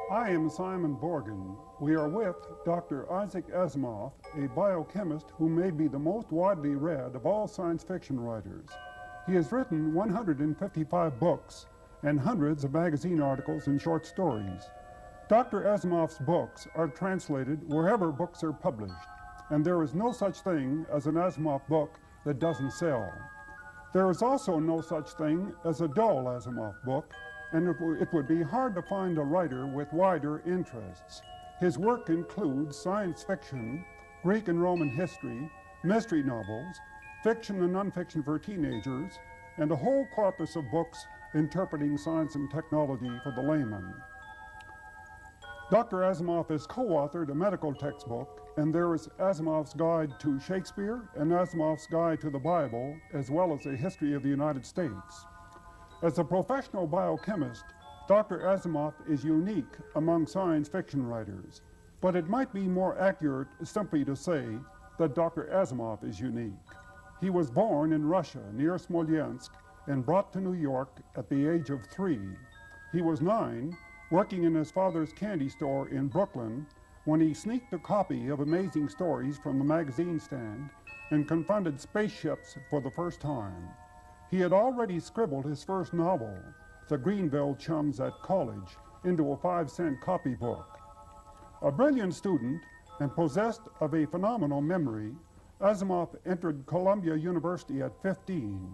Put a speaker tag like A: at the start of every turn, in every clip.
A: I am Simon Borgen. We are with Dr. Isaac Asimov, a biochemist who may be the most widely read of all science fiction writers. He has written 155 books and hundreds of magazine articles and short stories. Dr. Asimov's books are translated wherever books are published, and there is no such thing as an Asimov book that doesn't sell. There is also no such thing as a dull Asimov book, and it would be hard to find a writer with wider interests. His work includes science fiction, Greek and Roman history, mystery novels, fiction and nonfiction for teenagers, and a whole corpus of books interpreting science and technology for the layman. Dr. Asimov has co-authored a medical textbook, and there is Asimov's Guide to Shakespeare and Asimov's Guide to the Bible, as well as a history of the United States. As a professional biochemist, Dr. Asimov is unique among science fiction writers, but it might be more accurate simply to say that Dr. Asimov is unique. He was born in Russia near Smolensk and brought to New York at the age of 3. He was 9, working in his father's candy store in Brooklyn, when he sneaked a copy of Amazing Stories from the magazine stand and confronted spaceships for the first time. He had already scribbled his first novel, The Greenville Chums at College, into a 5-cent copybook. A brilliant student and possessed of a phenomenal memory, Asimov entered Columbia University at 15.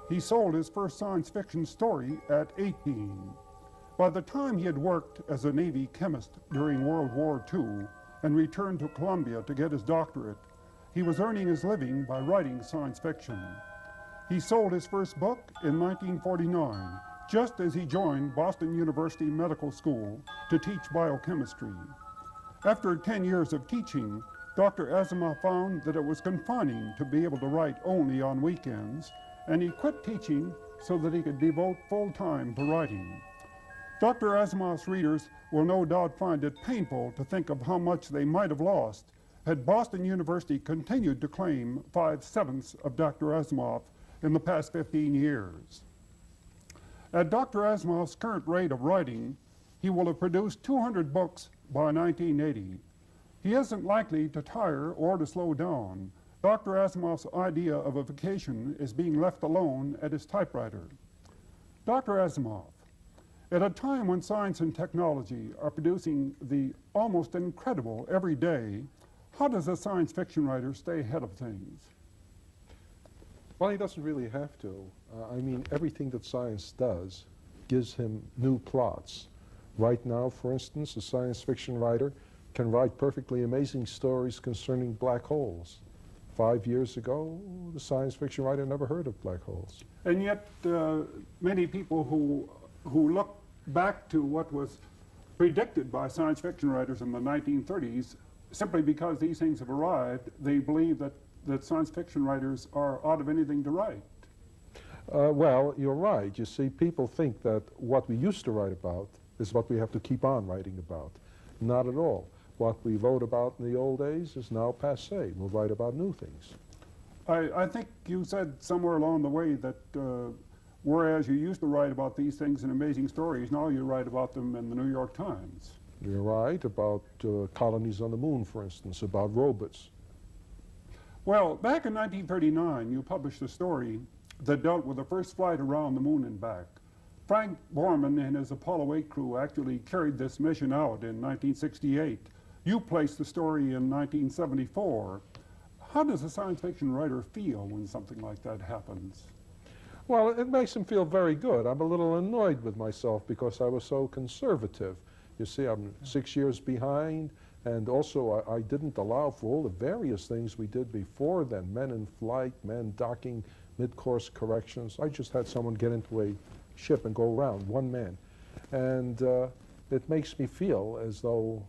A: He sold his first science fiction story at 18. By the time he had worked as a Navy chemist during World War II and returned to Columbia to get his doctorate, he was earning his living by writing science fiction. He sold his first book in 1949, just as he joined Boston University Medical School to teach biochemistry. After 10 years of teaching, Dr. Asimov found that it was confining to be able to write only on weekends, and he quit teaching so that he could devote full time to writing. Dr. Asimov's readers will no doubt find it painful to think of how much they might have lost had Boston University continued to claim 5/7 of Dr. Asimov in the past 15 years. At Dr. Asimov's current rate of writing, he will have produced 200 books by 1980. He isn't likely to tire or to slow down. Dr. Asimov's idea of a vacation is being left alone at his typewriter. Dr. Asimov, at a time when science and technology are producing the almost incredible every day, how does a science fiction writer stay ahead of things?
B: Well, he doesn't really have to. I mean, everything that science does gives him new plots. Right now, for instance, a science fiction writer can write perfectly amazing stories concerning black holes. 5 years ago, the science fiction writer never heard of black holes.
A: And yet, many people who look back to what was predicted by science fiction writers in the 1930s, simply because these things have arrived, they believe that science fiction writers are out of anything to write.
B: Well, you're right. You see, people think that what we used to write about is what we have to keep on writing about. Not at all. What we wrote about in the old days is now passé. We'll write about new things.
A: I think you said somewhere along the way that whereas you used to write about these things in Amazing Stories, now you write about them in the New York Times.
B: You're right, about colonies on the moon, for instance, about robots.
A: Well, back in 1939, you published a story that dealt with the first flight around the moon and back. Frank Borman and his Apollo 8 crew actually carried this mission out in 1968. You placed the story in 1974. How does a science fiction writer feel when something like that happens?
B: Well, it makes him feel very good. I'm a little annoyed with myself because I was so conservative. You see, I'm 6 years behind, and also I didn't allow for all the various things we did before then, men in flight, men docking, mid-course corrections. I just had someone get into a ship and go around, one man. And it makes me feel as though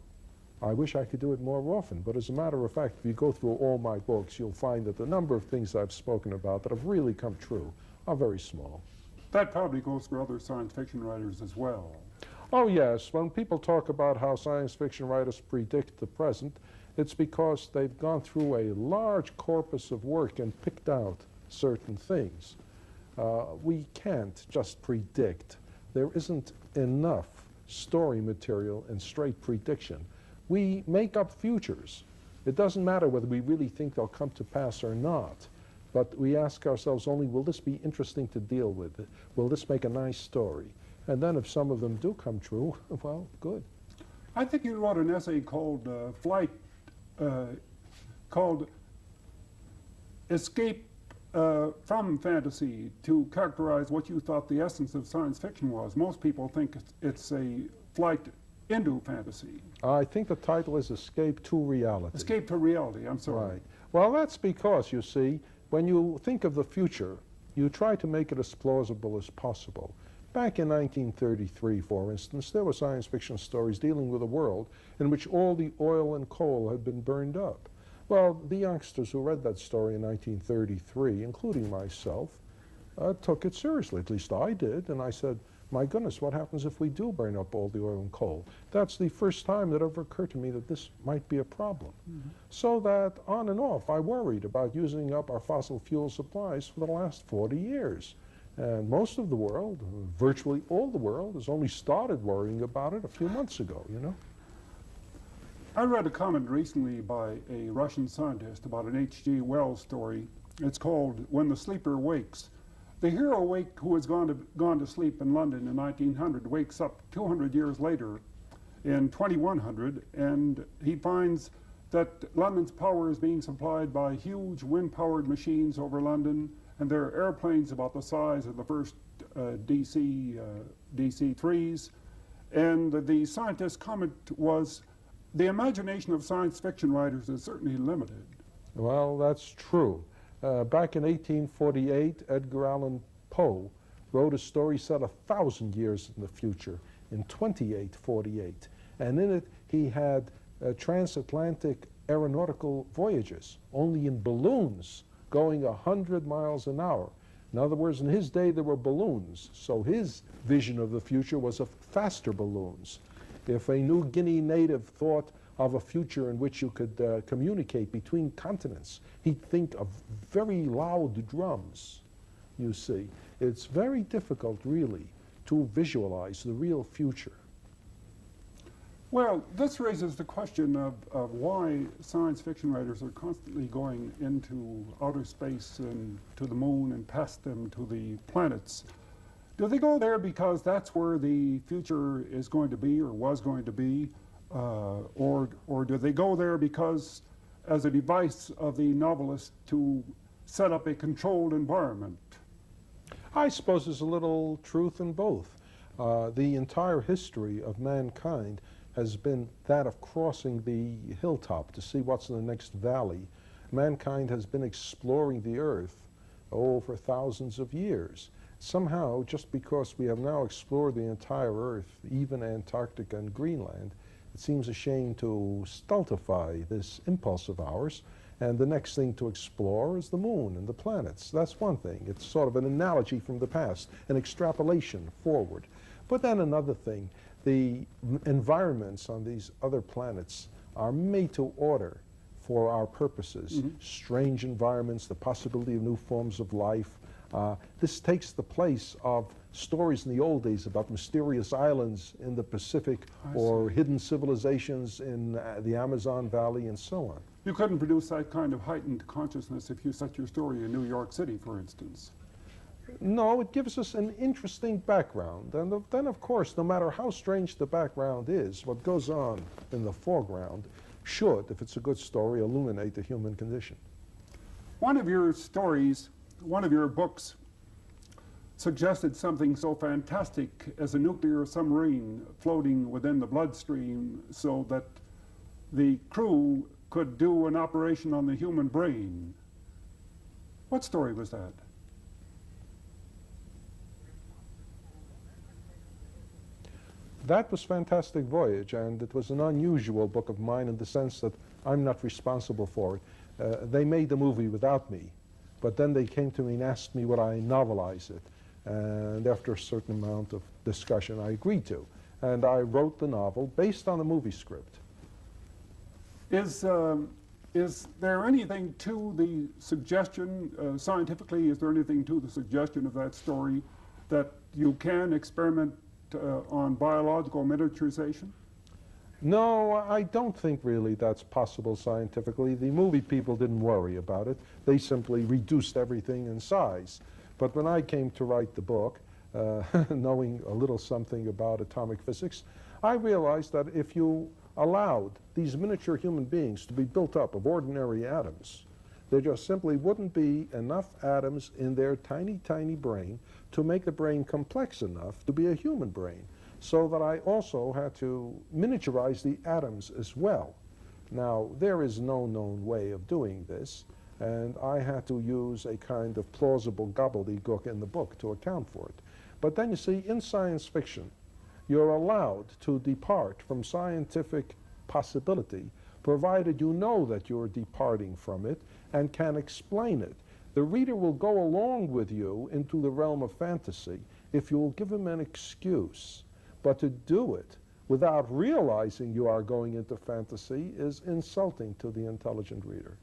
B: I wish I could do it more often. But as a matter of fact, if you go through all my books, you'll find that the number of things I've spoken about that have really come true are very small.
A: That probably goes for other science fiction writers as well.
B: Oh, yes. When people talk about how science fiction writers predict the present, it's because they've gone through a large corpus of work and picked out certain things. We can't just predict. There isn't enough story material and straight prediction. We make up futures. It doesn't matter whether we really think they'll come to pass or not, but we ask ourselves only, will this be interesting to deal with? Will this make a nice story? And then if some of them do come true, well, good.
A: I think you wrote an essay called called Escape from Fantasy to characterize what you thought the essence of science fiction was. Most people think it's a flight into fantasy.
B: I think the title is Escape to Reality.
A: Escape to Reality, I'm sorry.
B: Right. Well, that's because, you see, when you think of the future, you try to make it as plausible as possible. Back in 1933, for instance, there were science fiction stories dealing with a world in which all the oil and coal had been burned up. Well, the youngsters who read that story in 1933, including myself, took it seriously. At least I did. And I said, my goodness, what happens if we do burn up all the oil and coal? That's the first time that ever occurred to me that this might be a problem. Mm-hmm. So that on and off, I worried about using up our fossil fuel supplies for the last 40 years. And most of the world, virtually all the world, has only started worrying about it a few months ago, you know?
A: I read a comment recently by a Russian scientist about an H.G. Wells story. It's called When the Sleeper Wakes. The hero who has gone to sleep in London in 1900 wakes up 200 years later in 2100, and he finds that London's power is being supplied by huge wind-powered machines over London, and there are airplanes about the size of the first DC-3s. And the scientist's comment was, the imagination of science fiction writers is certainly limited.
B: Well, that's true. Back in 1848, Edgar Allan Poe wrote a story set 1,000 years in the future, in 2848. And in it, he had transatlantic aeronautical voyages, only in balloons, going 100 miles an hour. In other words, in his day, there were balloons. So his vision of the future was of faster balloons. If a New Guinea native thought of a future in which you could communicate between continents, he'd think of very loud drums, you see. It's very difficult, really, to visualize the real future.
A: Well, this raises the question of why science fiction writers are constantly going into outer space and to the moon and past them to the planets. Do they go there because that's where the future is going to be or was going to be? Or do they go there because as a device of the novelist to set up a controlled environment?
B: I suppose there's a little truth in both. The entire history of mankind has been that of crossing the hilltop to see what's in the next valley. Mankind has been exploring the earth for thousands of years. Somehow, just because we have now explored the entire earth, even Antarctica and Greenland, it seems a shame to stultify this impulse of ours. And the next thing to explore is the moon and the planets. That's one thing. It's sort of an analogy from the past, an extrapolation forward. But then another thing, the environments on these other planets are made to order for our purposes. Mm-hmm. Strange environments, the possibility of new forms of life. This takes the place of stories in the old days about mysterious islands in the Pacific or hidden civilizations in the Amazon Valley and so on.
A: You couldn't produce that kind of heightened consciousness if you set your story in New York City, for instance.
B: No, it gives us an interesting background. And then, of course, no matter how strange the background is, what goes on in the foreground should, if it's a good story, illuminate the human condition.
A: One of your stories, one of your books, suggested something so fantastic as a nuclear submarine floating within the bloodstream so that the crew could do an operation on the human brain. What story was that?
B: That was Fantastic Voyage, and it was an unusual book of mine in the sense that I'm not responsible for it. They made the movie without me, but then they came to me and asked me would I novelize it. And after a certain amount of discussion, I agreed to. And I wrote the novel based on a movie script.
A: Is there anything to the suggestion, scientifically, is there anything to the suggestion of that story that you can experiment on biological miniaturization?
B: No, I don't think really that's possible scientifically. The movie people didn't worry about it. They simply reduced everything in size. But when I came to write the book, knowing a little something about atomic physics, I realized that if you allowed these miniature human beings to be built up of ordinary atoms, there just simply wouldn't be enough atoms in their tiny, tiny brain to make the brain complex enough to be a human brain. So that I also had to miniaturize the atoms as well. Now, there is no known way of doing this, and I had to use a kind of plausible gobbledygook in the book to account for it. But then you see, in science fiction, you're allowed to depart from scientific possibility, provided you know that you're departing from it and can explain it. The reader will go along with you into the realm of fantasy if you'll give him an excuse. But to do it without realizing you are going into fantasy is insulting to the intelligent reader.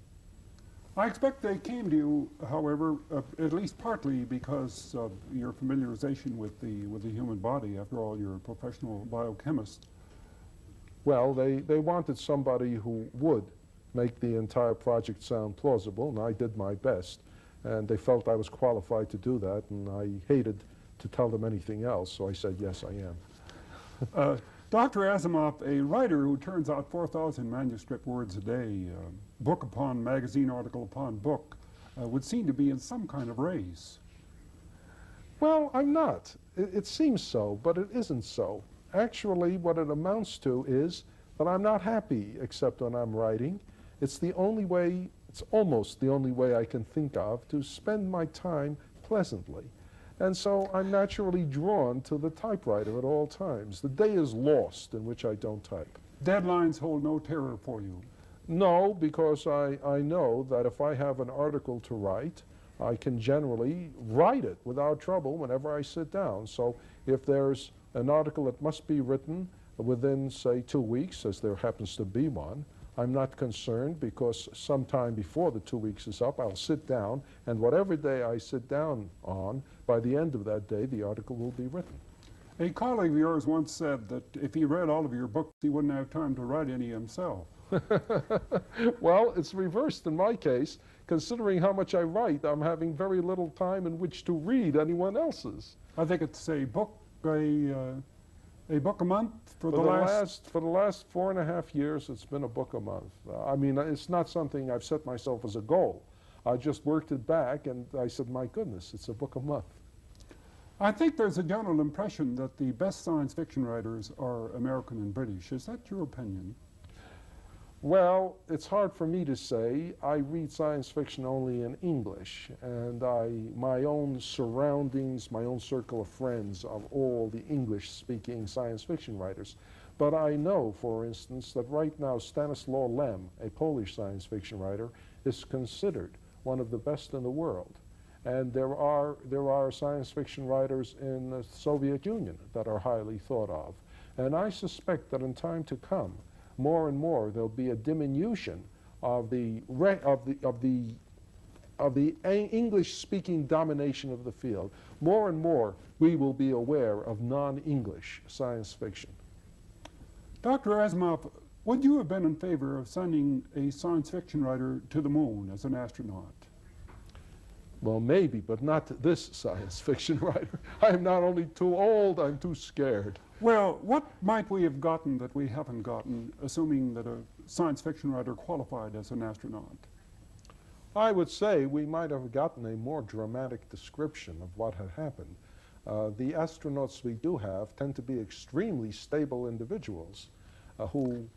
A: I expect they came to you, however, at least partly because of your familiarization with the human body. After all, you're a professional biochemist.
B: Well, they wanted somebody who would make the entire project sound plausible, and I did my best. And they felt I was qualified to do that, and I hated to tell them anything else, so I said, yes, I am.
A: Dr. Asimov, a writer who turns out 4,000 manuscript words a day, book upon magazine, article upon book, would seem to be in some kind of race.
B: Well, I'm not. It seems so, but it isn't so. Actually, what it amounts to is that I'm not happy except when I'm writing. It's the only way, it's almost the only way I can think of to spend my time pleasantly. And so I'm naturally drawn to the typewriter at all times. The day is lost in which I don't type.
A: Deadlines hold no terror for you?
B: No, because I know that if I have an article to write, I can generally write it without trouble whenever I sit down. So if there's an article that must be written within, say, 2 weeks, as there happens to be one, I'm not concerned because sometime before the 2 weeks is up, I'll sit down, and whatever day I sit down on, by the end of that day, the article will be written.
A: A colleague of yours once said that if he read all of your books, he wouldn't have time to write any himself.
B: Well, it's reversed in my case. Considering how much I write, I'm having very little time in which to read anyone else's.
A: I think it's a book a month for the
B: last 4.5 years. It's been a book a month. I mean, it's not something I've set myself as a goal. I just worked it back, and I said, my goodness, it's a book a month.
A: I think there's a general impression that the best science fiction writers are American and British. Is that your opinion?
B: Well, it's hard for me to say. I read science fiction only in English, and my own surroundings, my own circle of friends are all the English-speaking science fiction writers. But I know, for instance, that right now Stanislaw Lem, a Polish science fiction writer, is considered one of the best in the world. And there are science fiction writers in the Soviet Union that are highly thought of. And I suspect that in time to come, more and more there'll be a diminution of the English-speaking domination of the field. More and more we will be aware of non-English science fiction.
A: Dr. Asimov, would you have been in favor of sending a science fiction writer to the moon as an astronaut?
B: Well, maybe, but not this science fiction writer. I'm not only too old, I'm too scared.
A: Well, what might we have gotten that we haven't gotten, assuming that a science fiction writer qualified as an astronaut?
B: I would say we might have gotten a more dramatic description of what had happened. The astronauts we do have tend to be extremely stable individuals who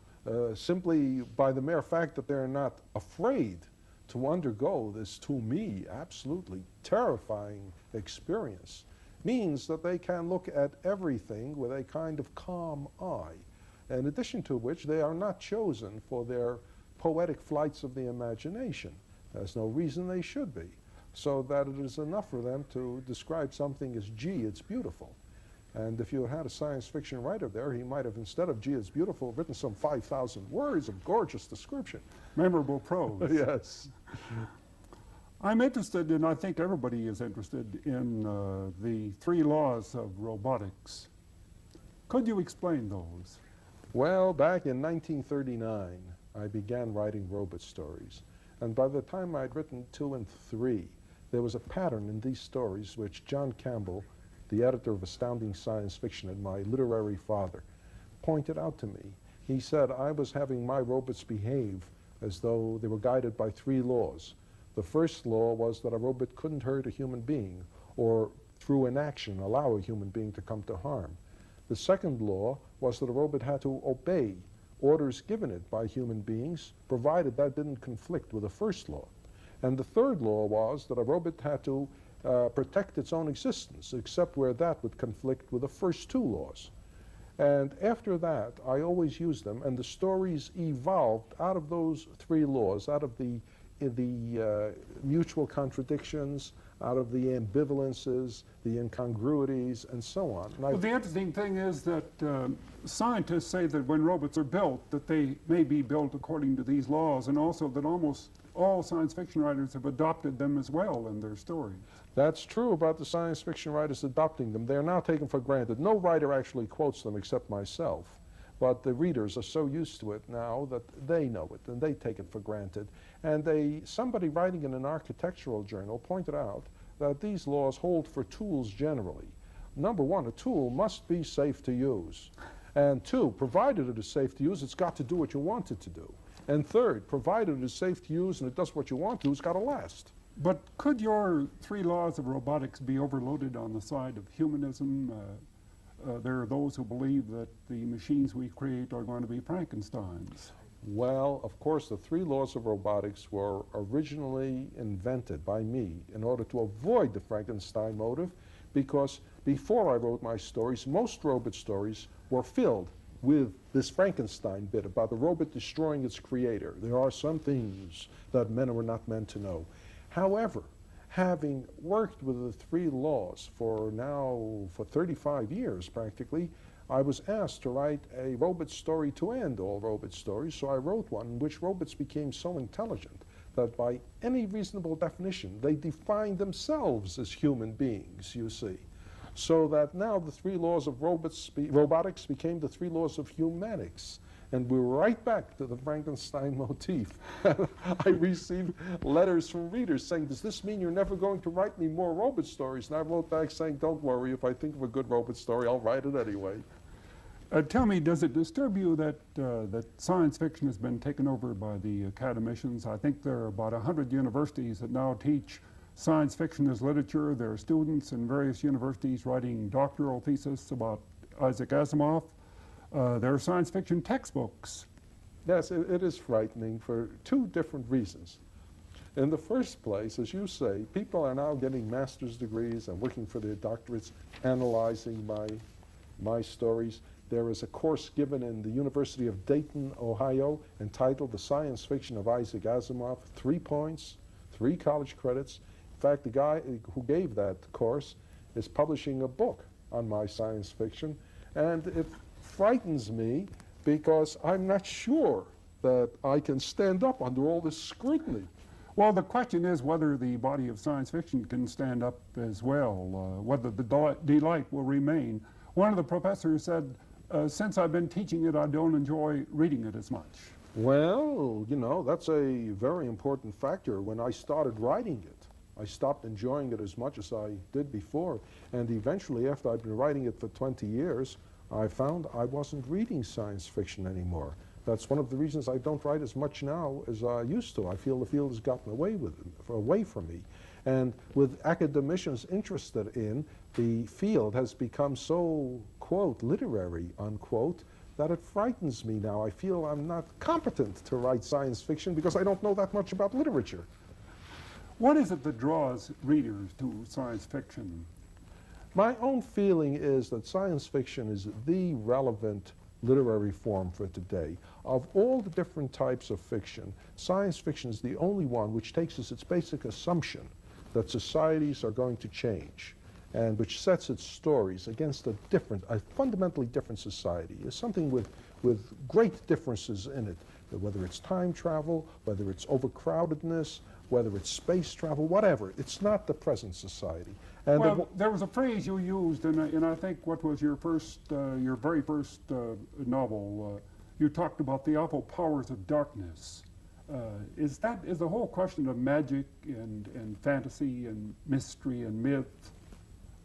B: simply by the mere fact that they're not afraid to undergo this, to me, absolutely terrifying experience, means that they can look at everything with a kind of calm eye, in addition to which they are not chosen for their poetic flights of the imagination. There's no reason they should be, so that it is enough for them to describe something as, gee, it's beautiful. And if you had a science fiction writer there, he might have, instead of, gee, it's beautiful, written some 5,000 words of gorgeous description.
A: Memorable prose.
B: Yes.
A: I'm interested, and I think everybody is interested in the 3 laws of robotics. Could you explain those?
B: Well, back in 1939, I began writing robot stories. And by the time I'd written 2 and 3, there was a pattern in these stories which John Campbell, the editor of Astounding Science Fiction and my literary father, pointed out to me. He said I was having my robots behave as though they were guided by 3 laws. The first law was that a robot couldn't hurt a human being or through inaction allow a human being to come to harm. The second law was that a robot had to obey orders given it by human beings, provided that didn't conflict with the first law. And the third law was that a robot had to protect its own existence, except where that would conflict with the first 2 laws. And after that, I always used them, and the stories evolved out of those 3 laws, out of the mutual contradictions, out of the ambivalences, the incongruities, and so on. And
A: well, the interesting thing is that scientists say that when robots are built, that they may be built according to these laws, and also that almost all science fiction writers have adopted them as well in their stories.
B: That's true about the science fiction writers adopting them. They're now taken for granted. No writer actually quotes them except myself. But the readers are so used to it now that they know it and they take it for granted. And somebody writing in an architectural journal pointed out that these laws hold for tools generally. Number 1, a tool must be safe to use. And 2, provided it is safe to use, it's got to do what you want it to do. And 3rd, provided it is safe to use and it does what you want to, it's got to last.
A: But could your 3 laws of robotics be overloaded on the side of humanism? There are those who believe that the machines we create are going to be Frankensteins.
B: Well, of course, the 3 laws of robotics were originally invented by me in order to avoid the Frankenstein motive, because before I wrote my stories, most robot stories were filled with this Frankenstein bit about the robot destroying its creator. There are some things that men were not meant to know. However, having worked with the 3 laws for 35 years practically, I was asked to write a robot story to end all robot stories, so I wrote one in which robots became so intelligent that by any reasonable definition, they defined themselves as human beings, you see. So that now the 3 laws of robotics became the 3 laws of humanics. And we're right back to the Frankenstein motif. I received letters from readers saying, does this mean you're never going to write me more robot stories? And I wrote back saying, don't worry, if I think of a good robot story, I'll write it anyway.
A: Tell me, does it disturb you that that science fiction has been taken over by the academicians? I think there are about 100 universities that now teach science fiction as literature. There are students in various universities writing doctoral theses about Isaac Asimov. There are science fiction textbooks.
B: Yes, it is frightening for 2 different reasons. In the first place, as you say, people are now getting master's degrees and working for their doctorates, analyzing my stories. There is a course given in the University of Dayton, Ohio, entitled The Science Fiction of Isaac Asimov, 3 points, 3 college credits. In fact, the guy who gave that course is publishing a book on my science fiction, and it frightens me because I'm not sure that I can stand up under all this scrutiny.
A: Well, the question is whether the body of science fiction can stand up as well, whether the delight will remain. One of the professors said, since I've been teaching it, I don't enjoy reading it as much.
B: Well, you know, that's a very important factor. When I started writing it, I stopped enjoying it as much as I did before. And eventually, after I've been writing it for 20 years, I found I wasn't reading science fiction anymore. That's one of the reasons I don't write as much now as I used to. I feel the field has gotten away from me. And with academicians interested in, the field has become so, quote, literary, unquote, that it frightens me now. I feel I'm not competent to write science fiction because I don't know that much about literature.
A: What is it that draws readers to science fiction?
B: My own feeling is that science fiction is the relevant literary form for today. Of all the different types of fiction, science fiction is the only one which takes as its basic assumption that societies are going to change, and which sets its stories against a fundamentally different society. It's something with great differences in it, whether it's time travel, whether it's overcrowdedness, whether it's space travel, whatever. It's not the present society. And
A: well, there was a phrase you used in I think what was your very first novel. You talked about the awful powers of darkness. Is the whole question of magic and fantasy and mystery and myth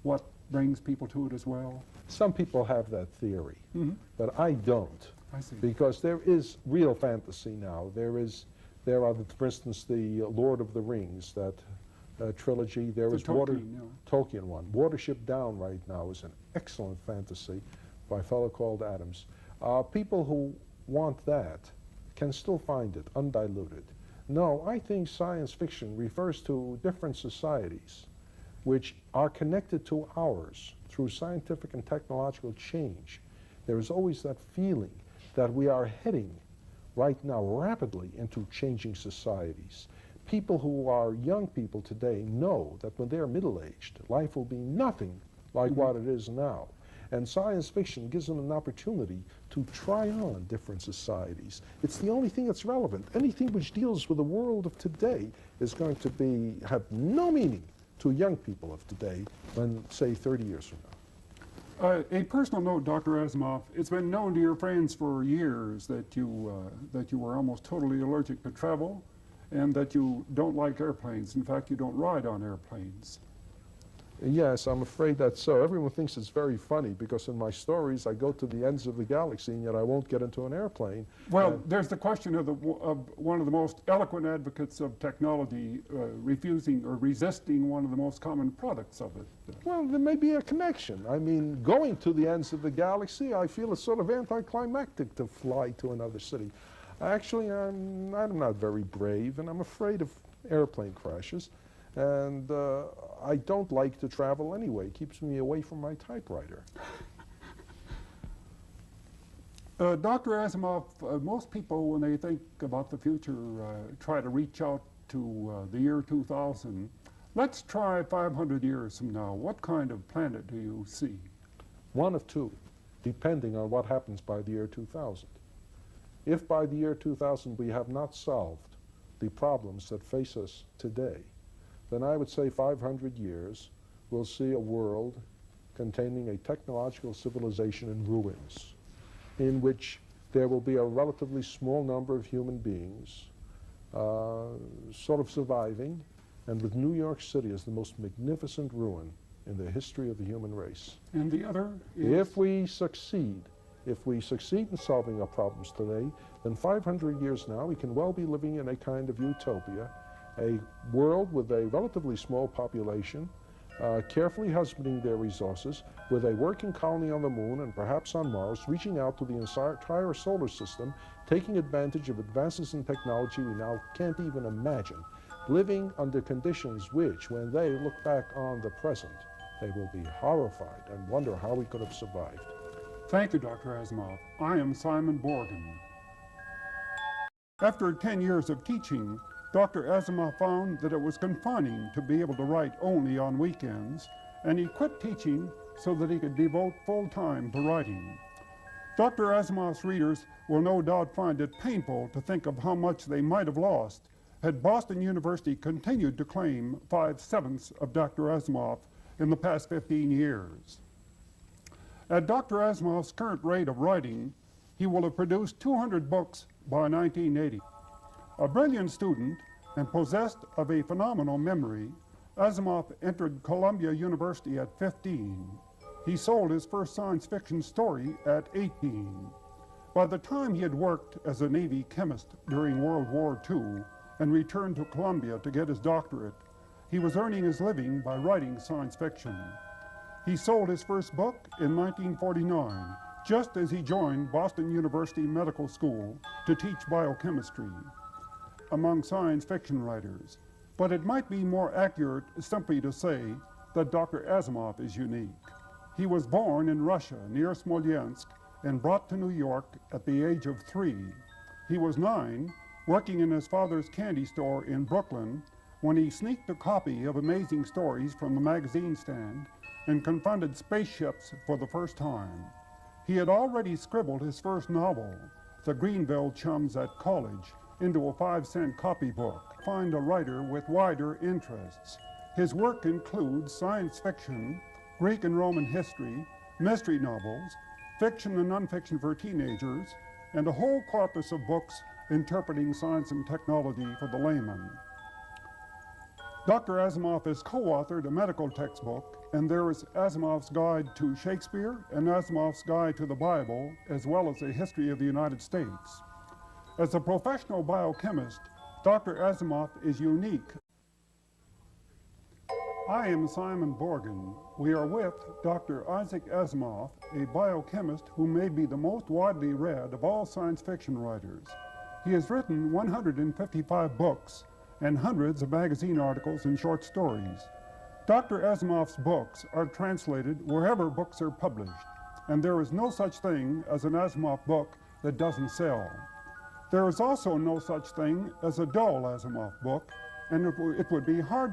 A: what brings people to it as well?
B: Some people have that theory, but I don't.
A: I see.
B: Because there is real fantasy now. There are, for instance, the Lord of the Rings, that trilogy. There is Tolkien one. Watership Down right now is an excellent fantasy by a fellow called Adams. People who want that can still find it undiluted. No, I think science fiction refers to different societies which are connected to ours through scientific and technological change. There is always that feeling that we are heading right now rapidly into changing societies. People who are young people today know that when they're middle-aged, life will be nothing like what it is now. And science fiction gives them an opportunity to try on different societies. It's the only thing that's relevant. Anything which deals with the world of today is going to have no meaning to young people of today when, say, 30 years from now.
A: A personal note, Dr. Asimov, it's been known to your friends for years that you were almost totally allergic to travel and that you don't like airplanes. In fact, you don't ride on airplanes.
B: Yes, I'm afraid that's so. Everyone thinks it's very funny because in my stories I go to the ends of the galaxy and yet I won't get into an airplane.
A: Well, there's the question of one of the most eloquent advocates of technology refusing or resisting one of the most common products of it.
B: Well, there may be a connection. I mean, going to the ends of the galaxy, I feel it's sort of anticlimactic to fly to another city. Actually, I'm not very brave and I'm afraid of airplane crashes. And I don't like to travel anyway. It keeps me away from my typewriter.
A: Dr. Asimov, most people, when they think about the future, try to reach out to the year 2000. Let's try 500 years from now. What kind of planet do you see?
B: One of two, depending on what happens by the year 2000. If by the year 2000 we have not solved the problems that face us today, then I would say 500 years we'll see a world containing a technological civilization in ruins, in which there will be a relatively small number of human beings sort of surviving, and with New York City as the most magnificent ruin in the history of the human race.
A: And the other is?
B: If we succeed in solving our problems today, then 500 years now we can well be living in a kind of utopia, a world with a relatively small population, carefully husbanding their resources, with a working colony on the moon and perhaps on Mars, reaching out to the entire solar system, taking advantage of advances in technology we now can't even imagine, living under conditions which, when they look back on the present, they will be horrified and wonder how we could have survived.
A: Thank you, Dr. Asimov. I am Simon Borgen. After 10 years of teaching, Dr. Asimov found that it was confining to be able to write only on weekends, and he quit teaching so that he could devote full time to writing. Dr. Asimov's readers will no doubt find it painful to think of how much they might have lost had Boston University continued to claim 5/7 of Dr. Asimov in the past 15 years. At Dr. Asimov's current rate of writing, he will have produced 200 books by 1980. A brilliant student and possessed of a phenomenal memory, Asimov entered Columbia University at 15. He sold his first science fiction story at 18. By the time he had worked as a Navy chemist during World War II and returned to Columbia to get his doctorate, he was earning his living by writing science fiction. He sold his first book in 1949, just as he joined Boston University Medical School to teach biochemistry among science fiction writers. But it might be more accurate simply to say that Dr. Asimov is unique. He was born in Russia near Smolensk and brought to New York at the age of 3. He was 9, working in his father's candy store in Brooklyn, when he sneaked a copy of Amazing Stories from the magazine stand and confronted spaceships for the first time. He had already scribbled his first novel, The Greenville Chums at College, into a 5-cent copybook. Find a writer with wider interests. His work includes science fiction, Greek and Roman history, mystery novels, fiction and nonfiction for teenagers, and a whole corpus of books interpreting science and technology for the layman. Dr. Asimov has co-authored a medical textbook, and there is Asimov's Guide to Shakespeare and Asimov's Guide to the Bible, as well as a history of the United States. As a professional biochemist, Dr. Asimov is unique. I am Simon Borgen. We are with Dr. Isaac Asimov, a biochemist who may be the most widely read of all science fiction writers. He has written 155 books and hundreds of magazine articles and short stories. Dr. Asimov's books are translated wherever books are published, and there is no such thing as an Asimov book that doesn't sell. There is also no such thing as a dull Asimov book, and it would be hard to